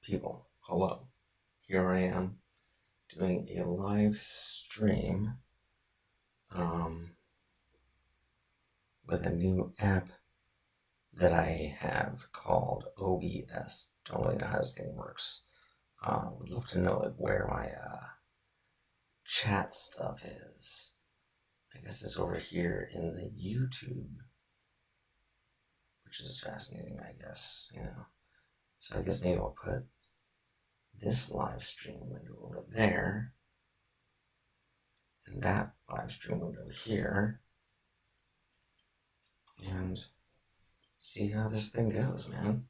People, hello. Here I am doing a live stream um, with a new app that I have called OBS. Don't really know how this thing works. Would love to know like where my chat stuff is. I guess it's over here in the YouTube, which is fascinating, I guess. So I guess maybe I'll put this live stream window over there and that live stream window here and see how this thing goes, man.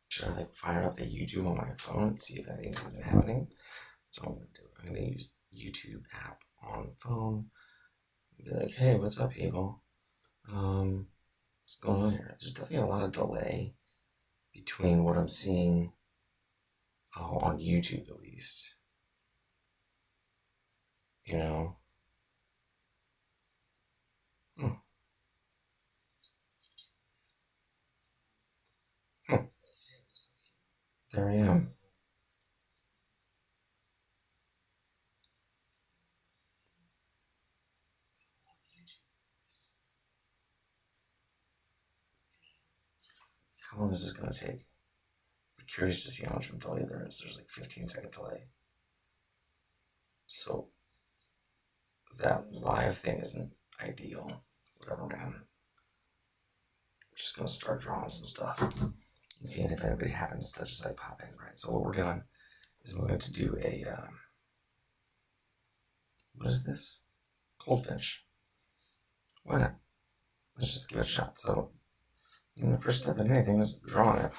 Should I like fire up the YouTube on my phone and see if anything's even happening? So I'm gonna do. I'm gonna use the YouTube app on phone and be like, hey, what's up, people? What's going on here? There's definitely a lot of delay between what I'm seeing on YouTube, at least. You know. Hmm. Hmm. There I am. How long is this gonna take? I'm curious to see how much of a delay there is. There's like 15-second delay. So that live thing isn't ideal. Whatever, man. I'm just gonna start drawing some stuff and seeing if anybody happens to just like pop in, right? So what we're doing is we're going to do a what is this? Goldfinch. Why not? Let's just give it a shot. So the first step in anything is drawing it,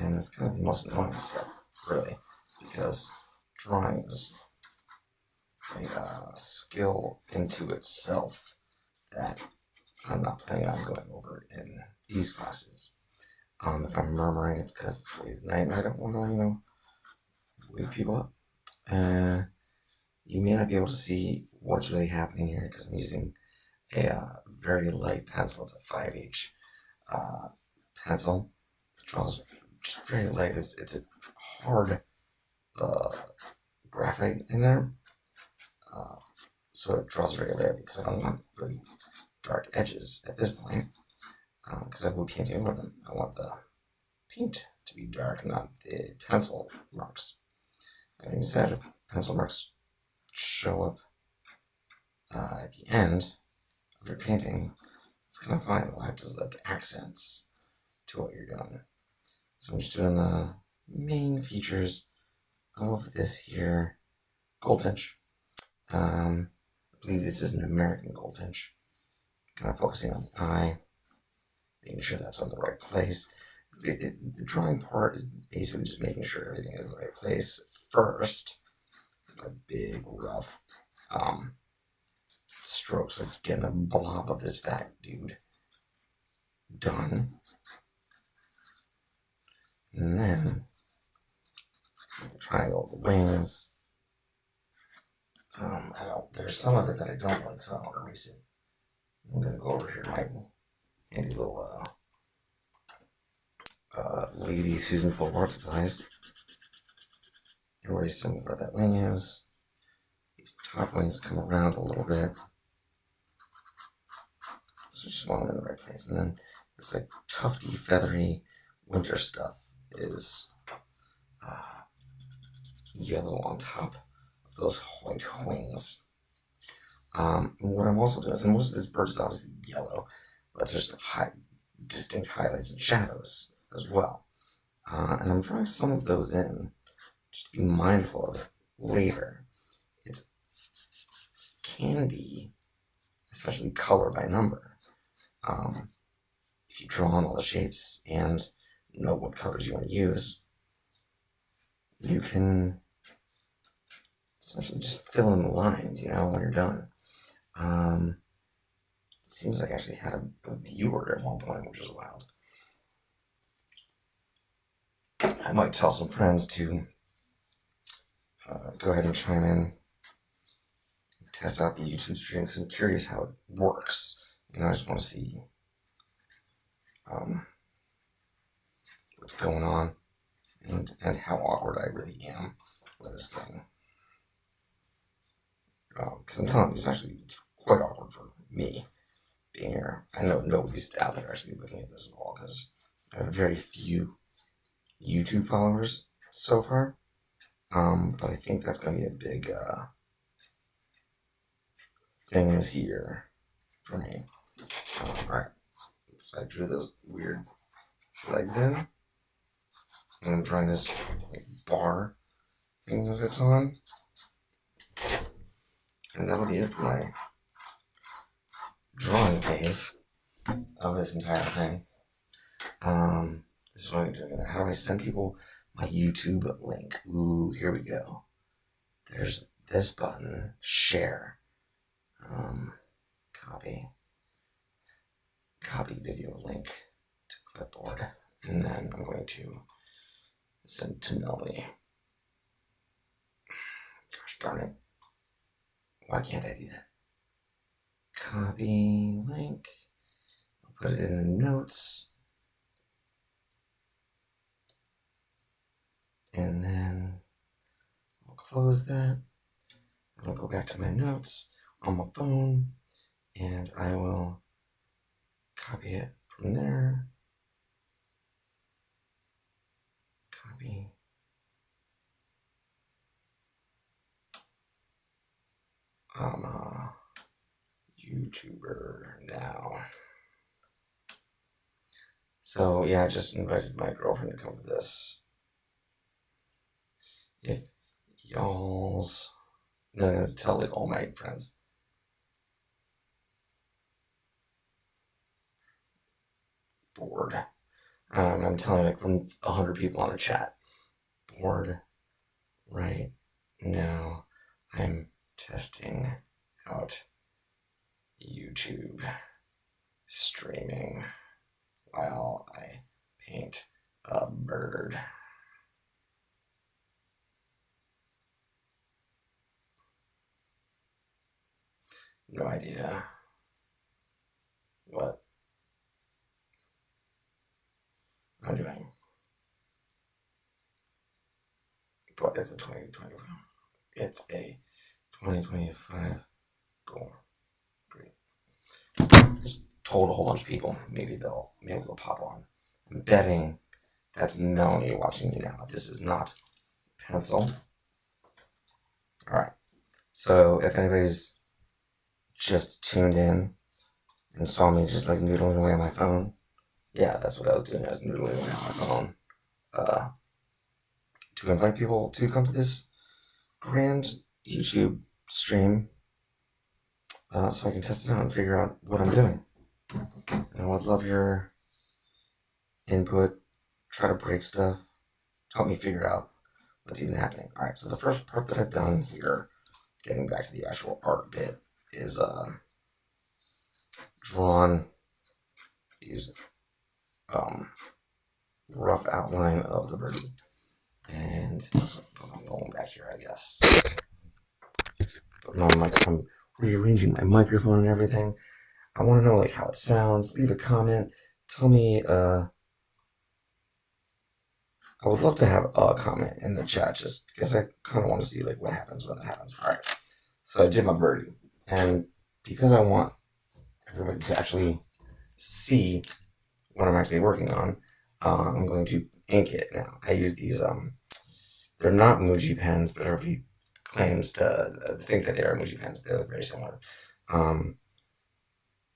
and it's kind of the most annoying step, really, because drawing is a skill into itself that I'm not planning on going over in these classes. If I'm murmuring, it's because it's late at night and I don't want to, wake people up. You may not be able to see what's really happening here because I'm using a very light pencil. It's a 5H pencil. It draws just very light. It's a hard graphite in there, so it draws very lightly because I don't want really dark edges at this point because I will be painting over them. I want the paint to be dark, not the pencil marks. That being said, if pencil marks show up at the end of your painting, it's kind of fine. It'll act as like accents to what you're doing. So I'm just doing the main features of this here goldfinch. I believe this is an American goldfinch. Kind of focusing on the eye, making sure that's on the right place. The drawing part is basically just making sure everything is in the right place first. A big rough strokes. So it's getting a blob of this fat dude done. And then the triangle of the wings. There's some of it that I don't like, so I don't erase it. I'm gonna go over here to my handy little Lady Susan full art supplies. Erase some of where that wing is. These top wings come around a little bit. So just want them in the right place. And then this like tufty, feathery winter stuff is yellow on top of those white wings. And what I'm also doing is, and most of this bird is obviously yellow, but there's distinct highlights and shadows as well. And I'm drawing some of those in, just to be mindful of it later. It can be, especially color by number. If you draw on all the shapes and know what colors you want to use, you can essentially just fill in the lines, when you're done. It seems like I actually had a viewer at one point, which is wild. I might tell some friends to go ahead and chime in, test out the YouTube stream because I'm curious how it works. I just want to see what's going on and how awkward I really am with this thing. Because I'm telling you, it's actually quite awkward for me being here. I know nobody's out there actually looking at this at all because I have very few YouTube followers so far. But I think that's going to be a big thing this year for me. Alright, so I drew those weird legs in. And I'm drawing this like, bar thing that it's on. And that'll be it for my drawing phase of this entire thing. This is what I'm doing. How do I send people my YouTube link? Ooh, here we go. There's this button, share. Copy video link to clipboard. And then I'm going to send it to Melanie. Gosh darn it. Why can't I do that? Copy link. I'll put it in the notes. And then I'll close that. I'll go back to my notes on my phone and I will copy it from there. Copy. I'm a YouTuber now. So yeah, I just invited my girlfriend to come to this. If y'all's, no, I'm gonna tell like all my friends. Bored. I'm telling like from 100 people on a chat. Bored right now. I'm testing out YouTube streaming while I paint a bird. No idea what I'm doing. But it's a 2025. It's a 2025 goal. Great. Just told a whole bunch of people. Maybe they'll pop on. I'm betting that's Melanie watching me now. This is not pencil. Alright. So if anybody's just tuned in and saw me just like noodling away on my phone, yeah, that's what I was doing. I was noodling away on my phone. To invite people to come to this grand YouTube stream so I can test it out and figure out what I'm doing. And I would love your input, try to break stuff, help me figure out what's even happening. Alright, so the first part that I've done here, getting back to the actual art bit, is drawn these rough outline of the birdie. And I'm going back here, I guess. But no, I'm rearranging my microphone and everything. I want to know like how it sounds. Leave a comment. Tell me. I would love to have a comment in the chat just because I kind of want to see like what happens when that happens. All right. So I did my birdie, and because I want everybody to actually see what I'm actually working on, I'm going to ink it now. I use these. They're not Muji pens, but everybody claims to think that they are Muji pens. They look very similar.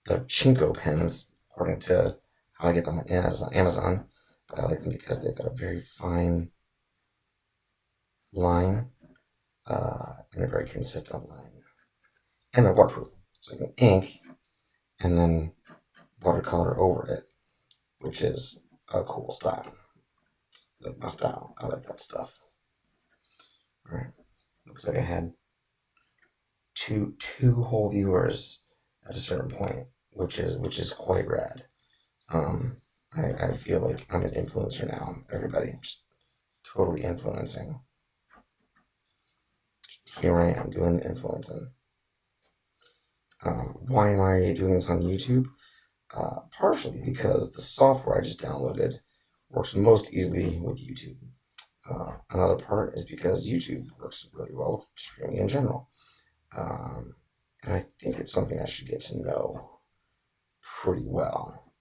They're Chinko pens, according to how I get them on Amazon. But I like them because they've got a very fine line and a very consistent line. And they're waterproof. So you can ink and then watercolor over it, which is a cool style. It's my style. I like that stuff. Alright. Looks like I had two whole viewers at a certain point, which is quite rad. I feel like I'm an influencer now. Everybody just totally influencing. Here I am doing the influencing. Why am I doing this on YouTube? Partially because the software I just downloaded works most easily with YouTube. Another part is because YouTube works really well with streaming in general. And I think it's something I should get to know pretty well.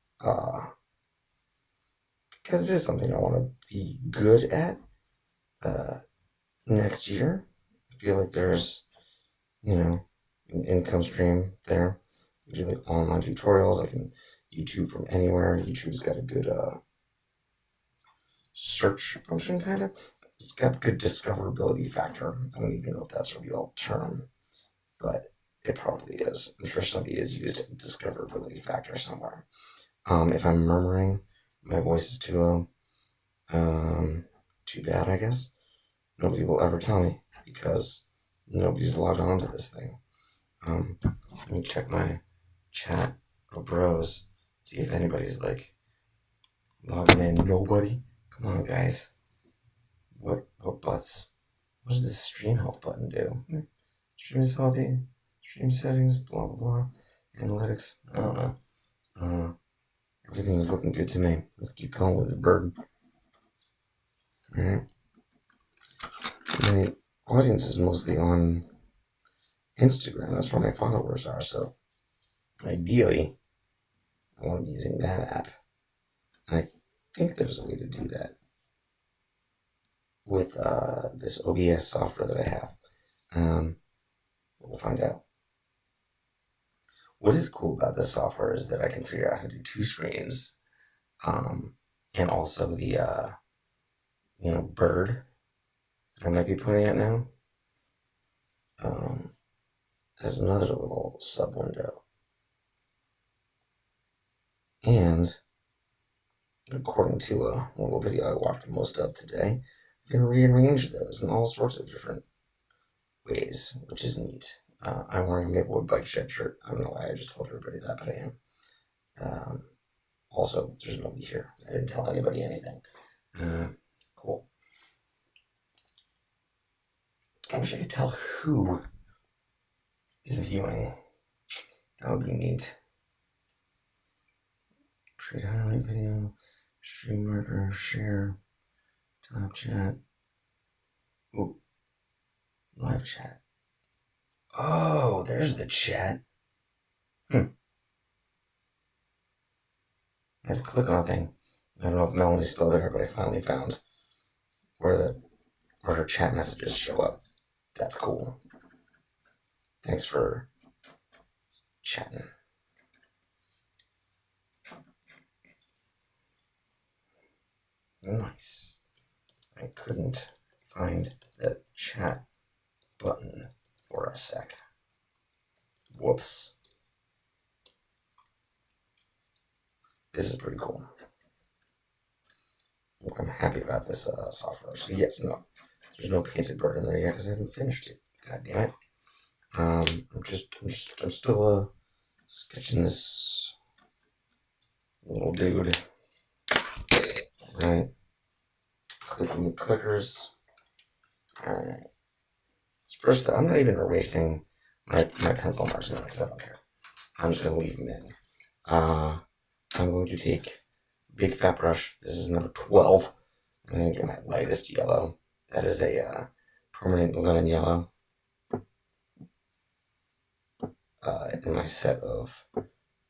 Because it is something I want to be good at next year. I feel like there's, an income stream there. We do like online tutorials. I can YouTube from anywhere. YouTube's got a good search function, kind of. It's got good discoverability factor. I don't even know if that's a real term, but it probably is. I'm sure somebody has used discoverability factor somewhere. If I'm murmuring, my voice is too low. Too bad, I guess. Nobody will ever tell me because nobody's logged on to this thing. Let me check my chat of bros, see if anybody's like logging in. Nobody? Come on, guys. What butts? What does this stream help button do? Stream is healthy. Stream settings, blah blah blah. Analytics. I don't know. Everything's looking good to me. Let's keep going with the bird. Alright. My audience is mostly on Instagram. That's where my followers are. So ideally, I want to be using that app. And I think there's a way to do that with this OBS software that I have. We'll find out. What is cool about this software is that I can figure out how to do two screens, and also the bird that I might be putting out now. Has another little sub window, and according to a little video I watched most of today, you can rearrange those in all sorts of different ways, which is neat. I'm wearing a Maplewood Bike Shed shirt. I don't know why I just told everybody that, but I am. Also, there's nobody here. I didn't tell anybody anything. Cool. I wish I could tell who is viewing. That would be neat. Create a highlight video, stream marker, share, top chat. Ooh, live chat. Oh, there's the chat. I had to click on a thing. I don't know if Melanie's still there, but I finally found where her chat messages show up. That's cool. Thanks for chatting. Nice. I couldn't find that chat button for a sec. Whoops. This is pretty cool. I'm happy about this software. So yes, no, there's no painted bird in there yet because I haven't finished it. God damn it. I'm still sketching this little dude. Right. Clicking the clickers. Alright. First, I'm not even erasing my pencil marks now because I don't care. I'm just going to leave them in. I'm going to take a big fat brush. This is number 12. I'm going to get my lightest yellow. That is a permanent lemon yellow. In my set of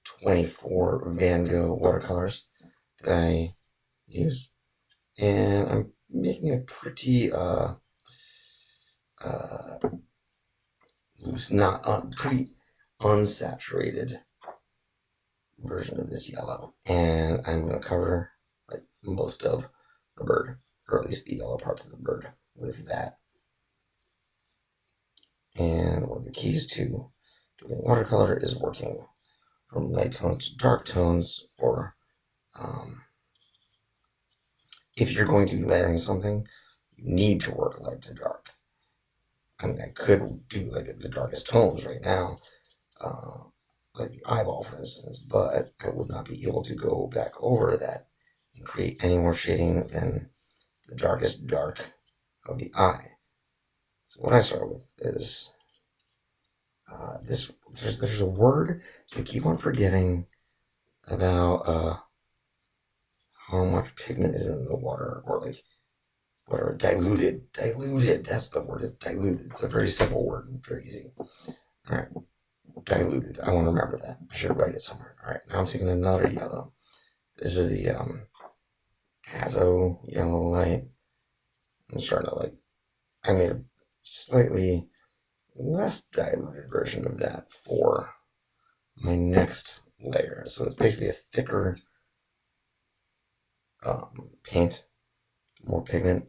24 Van Gogh watercolors that I use. And I'm making a pretty loose, pretty unsaturated version of this yellow. And I'm going to cover like most of the bird, or at least the yellow parts of the bird, with that. And one of the keys to doing watercolor is working from light tones to dark tones, or if you're going to be layering something, you need to work light to dark. I mean, I could do like the darkest tones right now, like the eyeball, for instance, but I would not be able to go back over that and create any more shading than the darkest dark of the eye. So what I start with is there's a word I keep on forgetting about how much pigment is in the water, or like whatever, diluted. Diluted, that's the word, is diluted. It's a very simple word and very easy. All right, diluted. I want to remember that. I should write it somewhere. All right, now I'm taking another yellow. This is the Azo yellow light. I'm starting to I made a slightly less diluted version of that for my next layer. So it's basically a thicker paint, more pigment.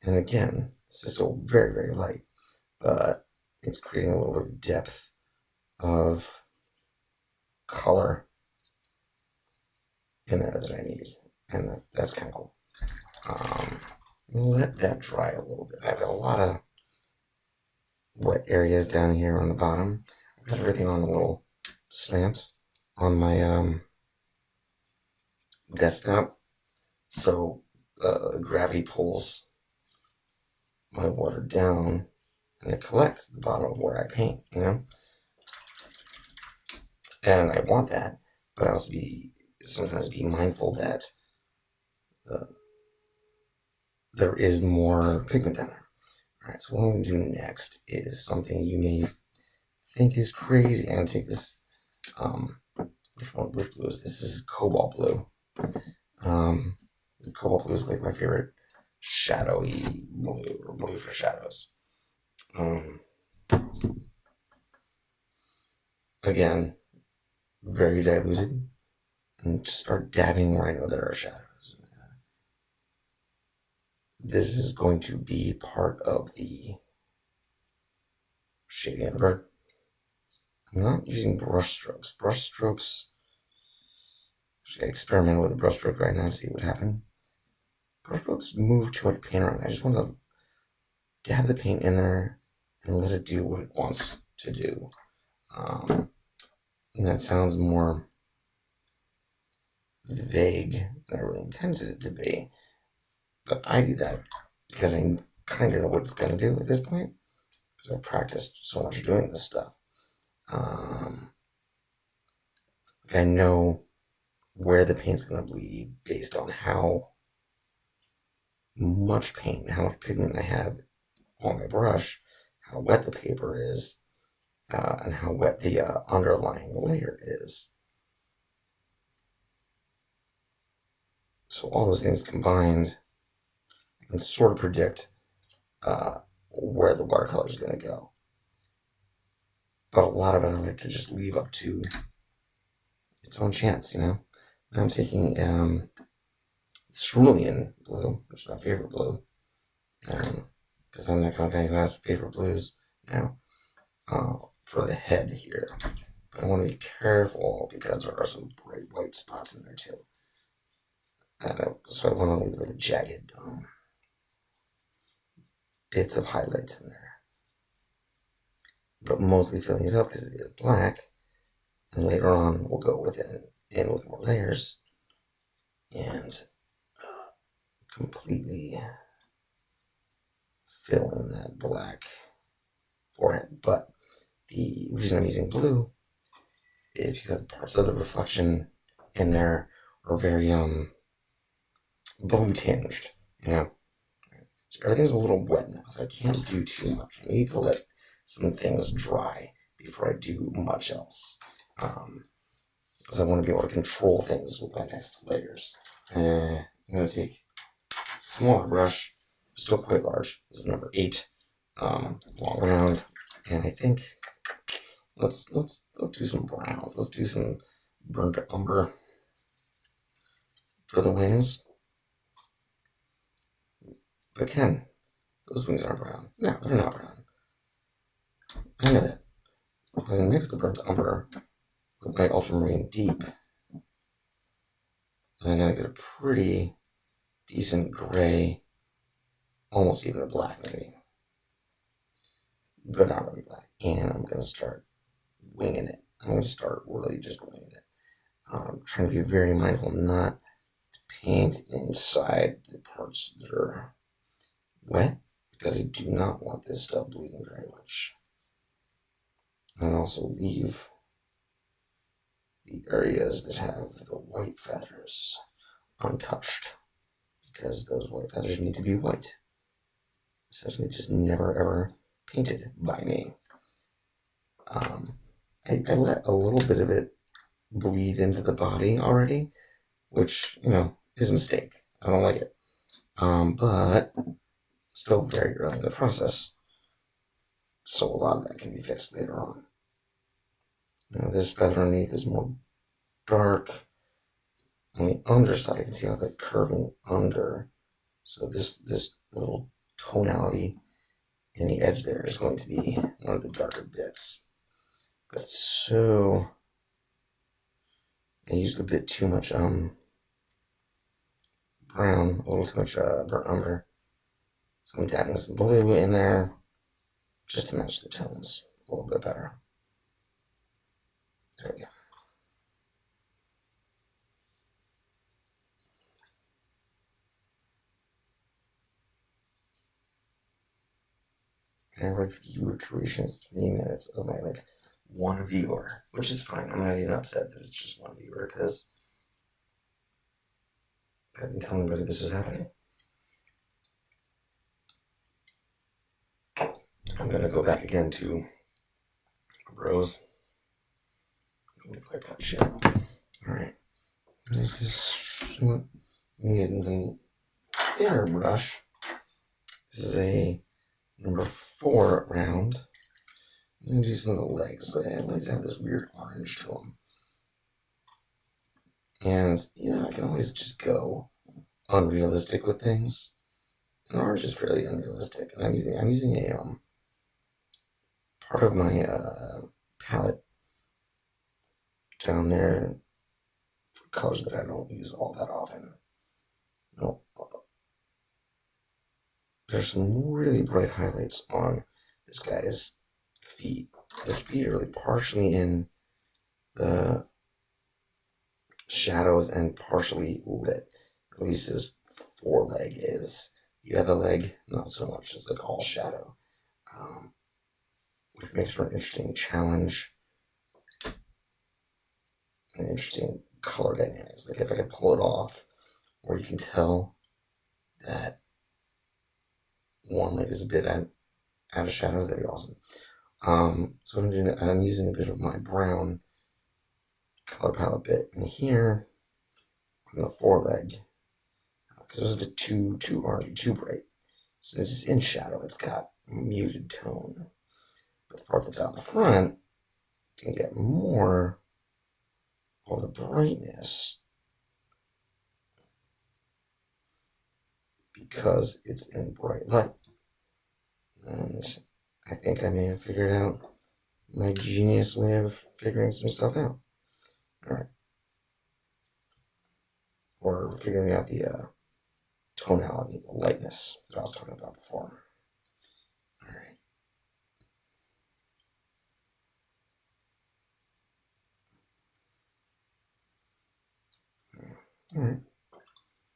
And again, it's just still very, very light, but it's creating a little bit of depth of color in there that I need. And that's kind of cool. Let that dry a little bit. I've got a lot of wet areas down here on the bottom. I've got everything on a little slant on my desktop, so gravity pulls my water down and it collects the bottom of where I paint, you know? And I want that, but I also sometimes be mindful that there is more pigment down there. All right, so what I'm going to do next is something you may think is crazy. I'm going to take this, which blue is this? This is cobalt blue. The cobalt blue is like my favorite shadowy blue, or blue for shadows. Again, very diluted, and just start dabbing where I know there are shadows. This is going to be part of the shading of the bird. I'm not using brush strokes. Brush strokes, I experiment with a brush stroke right now to see what happens. Brush strokes move too much paint around. I just want to dab the paint in there and let it do what it wants to do. And that sounds more vague than I really intended it to be. But I do that because I kind of know what it's going to do at this point, because I've practiced so much doing this stuff. I know where the paint's going to bleed based on how much paint, how much pigment I have on my brush, how wet the paper is, and how wet the underlying layer is. So all those things combined, I can sort of predict where the watercolor is going to go. But a lot of it I like to just leave up to its own chance, you know? Now I'm taking cerulean blue, which is my favorite blue, because I'm that kind of guy who has favorite blues now, for the head here. But I want to be careful because there are some bright white spots in there too. So I want to leave like jagged bits of highlights in there. But mostly filling it up because it is black. And later on, we'll go in with more layers and completely fill in that black forehead. But the reason I'm using blue is because parts of the reflection in there are very blue tinged, you know. So everything's a little wet now, so I can't do too much. I need to let some things dry before I do much else, because I want to be able to control things with my next layers. I'm going to take a smaller brush, still quite large. This is number 8, long round, and I think let's do some browns. Let's do some burnt umber for the wings. But Ken, those wings aren't brown. No, they're not brown. I know that. I'm going to mix the burnt umber with my ultramarine deep. And I'm going to get a pretty decent gray, almost even a black maybe. But not really black. And I'm going to start winging it. I'm going to start really just winging it. I'm trying to be very mindful not to paint inside the parts that are wet, because I do not want this stuff bleeding very much. And also leave the areas that have the white feathers untouched because those white feathers need to be white. Essentially, just never ever painted by me. I let a little bit of it bleed into the body already, which, is a mistake. I don't like it. But still very early in the process, so a lot of that can be fixed later on. This feather underneath is more dark. On the underside, you can see how it's like curving under. So this little tonality in the edge there is going to be one of the darker bits. But so I used a bit too much brown, a little too much burnt umber. So I'm tapping some blue in there just to match the tones a little bit better. There we go. Average viewer duration is 3 minutes of my one viewer, which is fine. I'm not even upset that it's just one viewer because I've been telling everybody this was happening. I'm gonna go back again to Rose. Like that shit. Alright. There's this using the thinner brush. This is a number 4 round. I'm gonna do some of the legs. The legs have this weird orange to them. And, I can always just go unrealistic with things. And orange is fairly unrealistic. And I'm using a part of my palette down there for colors that I don't use all that often. There's some really bright highlights on this guy's feet. His feet are really partially in the shadows and partially lit. At least his foreleg is. The other leg, not so much. It's like all shadow, which makes for an interesting challenge, an interesting color dynamics. Like if I could pull it off, where you can tell that one leg is a bit out of shadows, that'd be awesome. So what I'm doing, I'm using a bit of my brown color palette bit in here on the foreleg because it was a bit too orangey, too bright. So this is in shadow, it's got muted tone. But the part that's out in the front can get more of the brightness because it's in bright light. And I think I may have figured out my genius way of figuring some stuff out. Alright. Or figuring out the tonality, the lightness that I was talking about before. Alright. Alright.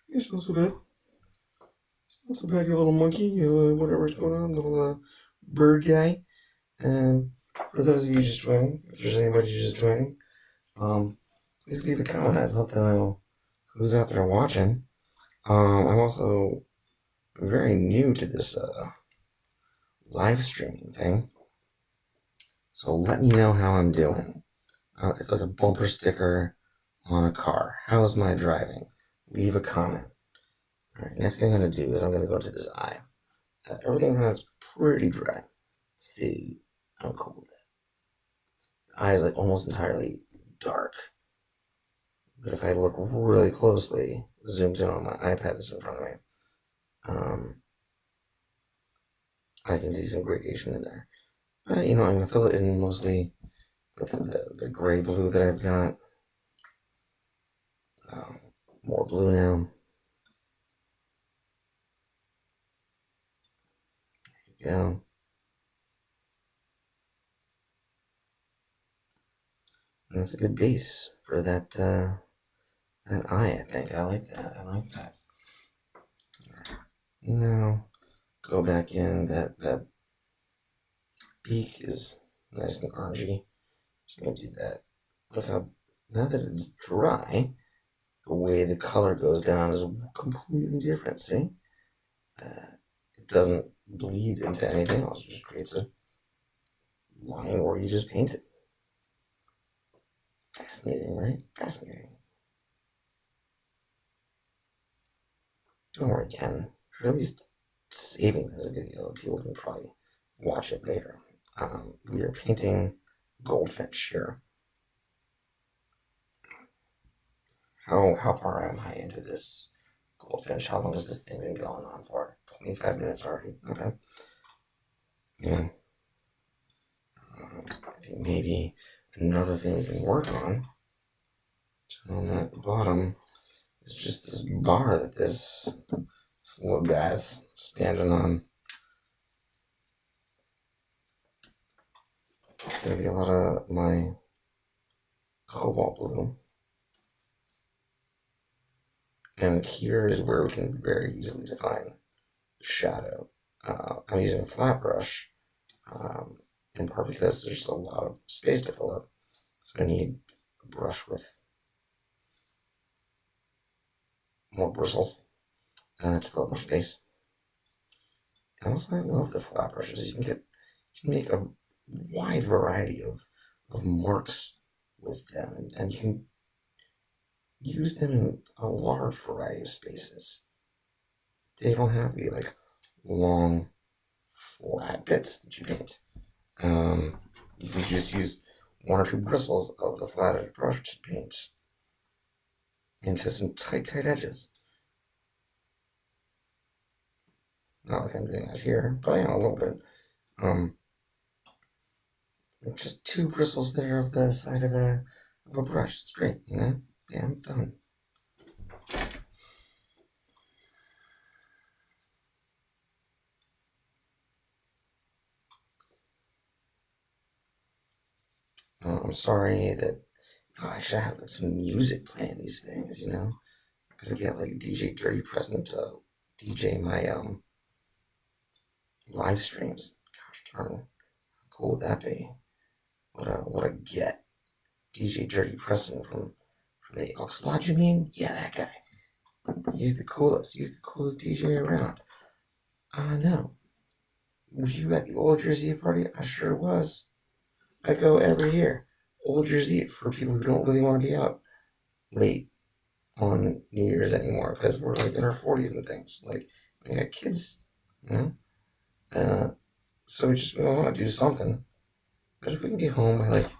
It's not so bad. It's not so bad, you little monkey, whatever's going on, little bird guy. And for those of you just joining, if there's anybody just joining, please leave a comment. I'd love to know who's out there watching. I'm also very new to this live streaming thing, so let me know how I'm doing. It's like a bumper sticker on a car. How's my driving? Leave a comment. Alright, next thing I'm going to do is I'm going to go to this eye. Everything runs pretty dry. Let's see, I'm cool with that. The eye is like almost entirely dark. But if I look really closely, zoomed in on my iPad that's in front of me, I can see some gradation in there. But, I'm going to fill it in mostly with the gray blue that I've got. More blue now. There you go. And that's a good base for that eye, I think. I like that. Now, go back in. That beak is nice and orangey. Just going to do that. Look how, now that it's dry, the way the color goes down is completely different. See? It doesn't bleed into anything else. It just creates a line where you just paint it. Fascinating, right? Fascinating. Don't worry, Ken. For at least saving this video, people can probably watch it later. We are painting Goldfinch here. How far am I into this Goldfinch? How long has this thing been going on for? 25 minutes already. Okay. Yeah. I think maybe another thing we can work on at the bottom is just this bar that this little guy's standing on. Gonna be a lot of my cobalt blue. And here is where we can very easily define the shadow. I'm using a flat brush, in part because there's a lot of space to fill up. So I need a brush with more bristles to fill up more space. And also I love the flat brushes. You can make a wide variety of marks with them, and you can use them in a large variety of spaces. They don't have to be like long, flat bits that you paint. You can just use one or two bristles of the flat brush to paint into some tight edges. Not like I'm doing that here, but I am a little bit. Just two bristles there of the side of a brush. It's great, you know? Yeah, I'm done. I'm sorry that I should have like some music playing these things, you know? I gotta get like DJ Dirty Present to DJ my live streams. Gosh darn, how cool would that be? What a get. DJ Dirty Preston from the Elks Lodge, you mean? Yeah, that guy. He's the coolest. He's the coolest DJ around. No. Were you at the Old Year's Eve party? I sure was. I go every year. Old Year's Eve for people who don't really want to be out late on New Year's anymore because we're like in our 40s and things. Like, we got kids, you know? So we want to do something. But if we can be home by like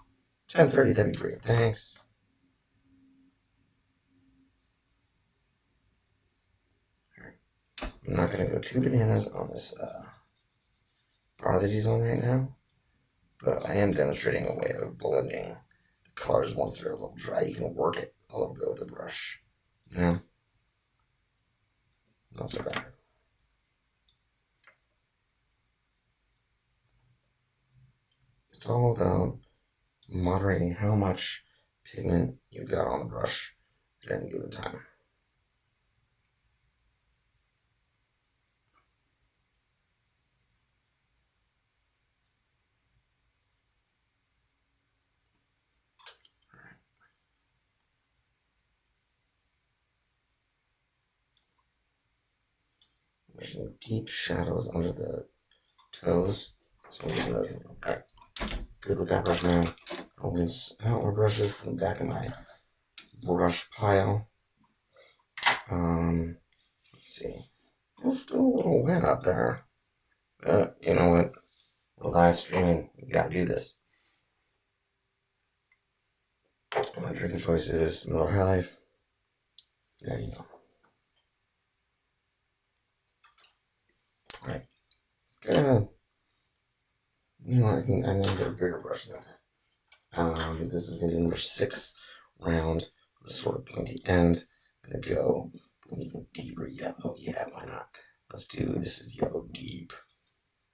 10:30, that'd be great. Thanks. I'm not going to go too bananas on this bar that he's on right now, but I am demonstrating a way of blending the colors once they're a little dry. You can work it a little bit with the brush. Yeah, not so bad. It's all about moderating how much pigment you got on the brush at any given time. Making deep shadows under the toes. So I'm getting those. Alright, good with that brush now. I'll rinse out my brushes from the back of my brush pile. Let's see. It's still a little wet up there. But you know what? We're live streaming. We gotta do this. My drinking choice is Miller High Life. Yeah, you know. Alright. Let's get a. You know, I can get a bigger brush now. This is gonna be number 6 round with a sort of pointy end. I'm gonna go an even deeper yellow. Yeah, why not? Let's do this is yellow deep.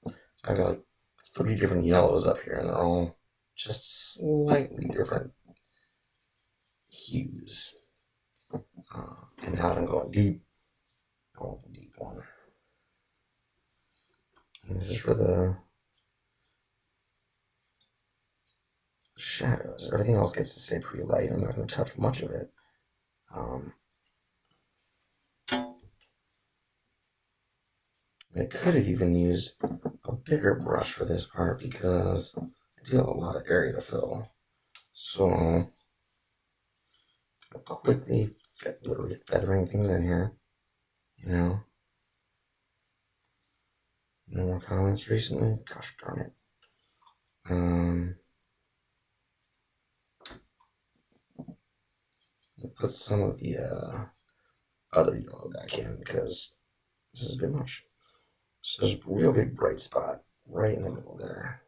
So I've got like 3 different yellows up here, and they're all just slightly different hues. And now I'm going deep. I want the deep one. And this is for the shadows. Everything else gets to stay pretty light. I'm not going to touch much of it. I could have even used a bigger brush for this part because I do have a lot of area to fill. So I'm quickly, literally feathering things in here. You know, no more comments recently. Gosh darn it. Put some of the other yellow back in because this is a bit much. So there's a real big bright spot right in the middle there.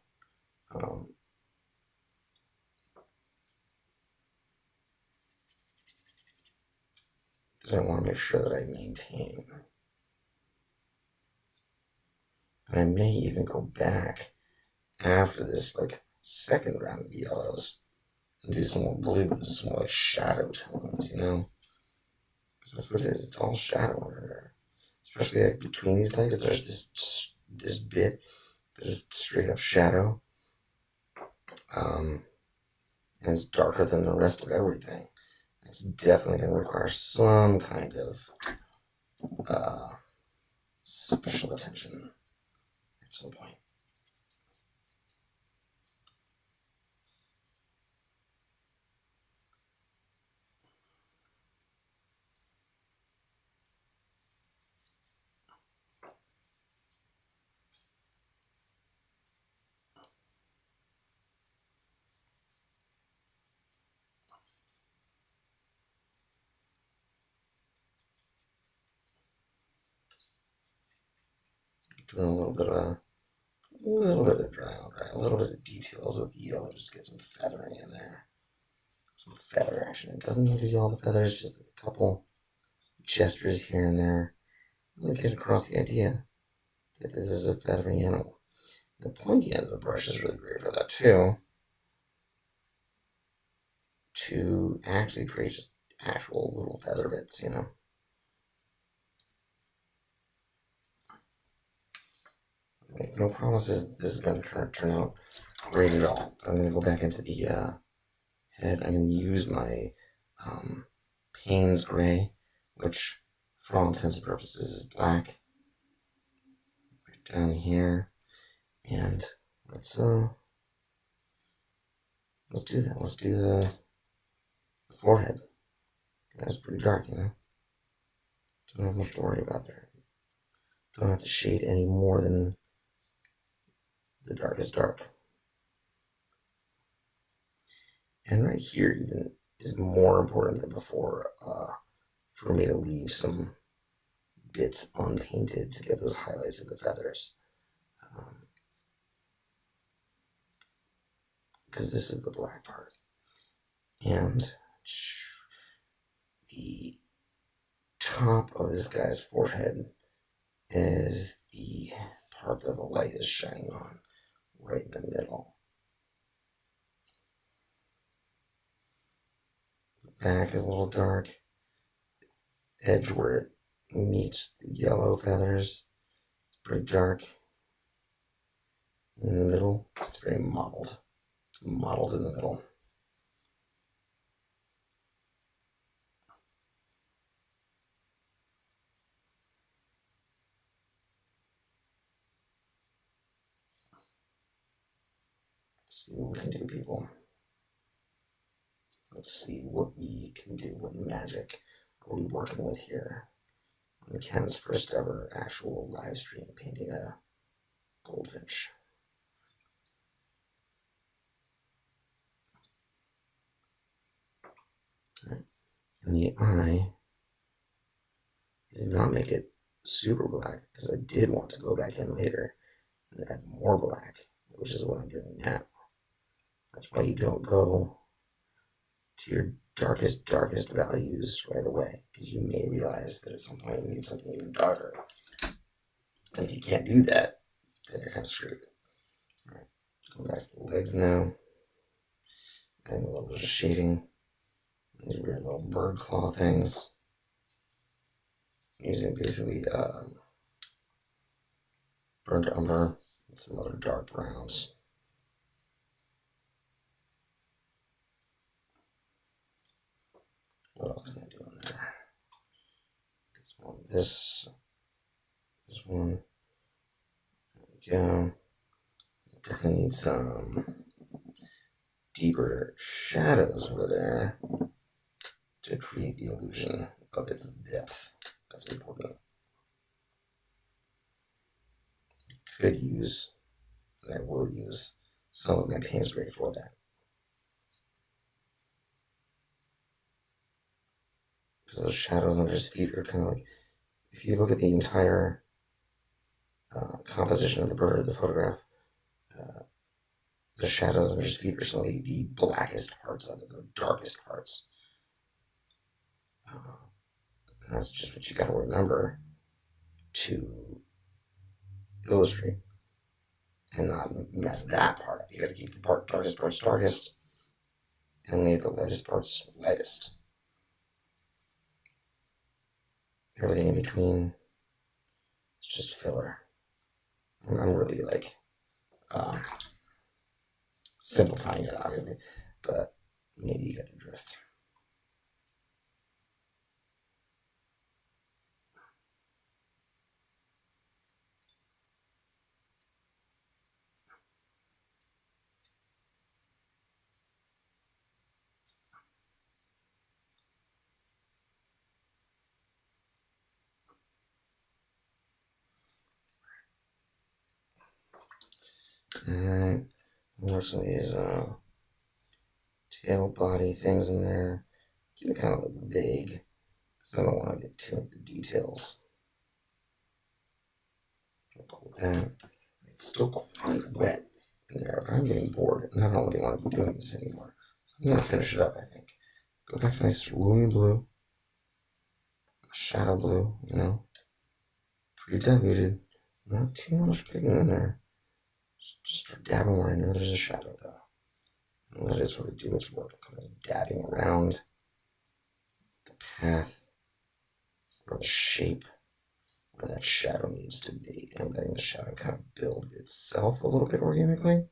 That I want to make sure that I maintain. And I may even go back after this like second round of yellows and do some more blues, some more like shadow tones, you know? Because that's what it is. It's all shadow under there. Especially like between these legs, there's this bit that is straight up shadow. And it's darker than the rest of everything. It's definitely going to require some kind of special attention at some point. Doing a little bit of dry, a little bit of details with the yellow, just to get some feathering in there. Some feather action. It doesn't need to be all the feathers, just a couple gestures here and there. Really get across the idea that this is a feathery animal. The pointy end of the brush is really great for that too. To actually create just actual little feather bits, you know. Make no promises this is going to turn out great at all. I'm going to go back into the head. I'm going to use my Payne's Gray, which for all intents and purposes is black. Right down here. And let's do that. Let's do the forehead. That's pretty dark, you know. Don't have much to worry about there. Don't have to shade any more than the darkest dark. And right here even is more important than before for me to leave some bits unpainted to get those highlights of the feathers. Because this is the black part. And the top of this guy's forehead is the part that the light is shining on, right in the middle. The back is a little dark. The edge where it meets the yellow feathers, it's pretty dark. In the middle, it's very mottled. Mottled in the middle. Let's see what we can do, people. Let's see what we can do. What magic are we working with here on Ken's first ever actual live stream painting a goldfinch. Okay. And the eye, I did not make it super black because I did want to go back in later and add more black, which is what I'm doing now. That's why you don't go to your darkest values right away, because you may realize that at some point you need something even darker. And if you can't do that, then you're kind of screwed. Alright, go back to the legs now. Adding a little bit of shading. These weird little bird claw things. Using basically burnt umber and some other dark browns. What else can I do in there? Get some more of this one. go. Definitely need some deeper shadows over there to create the illusion of its depth. That's important. Could use, and I will use, some of my paint spray for that. Because those shadows under his feet are kind of like, if you look at the entire composition of the bird, the photograph, the shadows under his feet are some of the blackest parts of it, the darkest parts. And that's just what you got to remember to illustrate and not mess that part up. You got to keep the darkest parts darkest and leave the lightest parts lightest. Everything in between is just filler. I'm really like simplifying it, obviously, but maybe you get the drift. Alright, more some of these tail body things in there. Keep it kind of like vague, because I don't want to get too into the details. Pull that. It's still quite wet in there, but I'm getting bored, and I don't really want to be doing this anymore. So I'm going to finish it up, I think. Go back to my cerulean blue, shadow blue, you know, pre-diluted, not too much pigment in there. Just start dabbing where I know there's a shadow, though. And let it sort of do its work, kind of dabbing around the path or the shape where that shadow needs to be, and letting the shadow kind of build itself a little bit organically.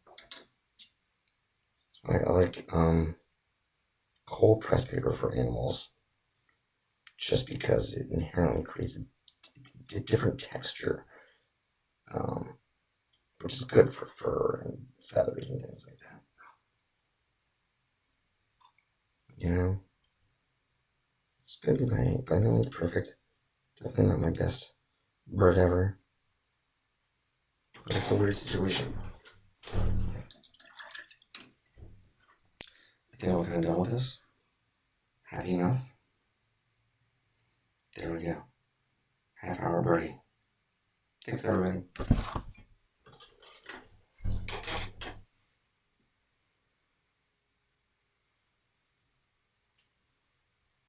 That's why I like cold press paper for animals, just because it inherently creates a different texture, which is good for fur and feathers and things like that. You know, it's gonna be by no means perfect. Definitely not my best bird ever, but it's a weird situation. I think I'm kind of done with this. Happy enough. There we go. Half hour birdie. Thanks, everybody.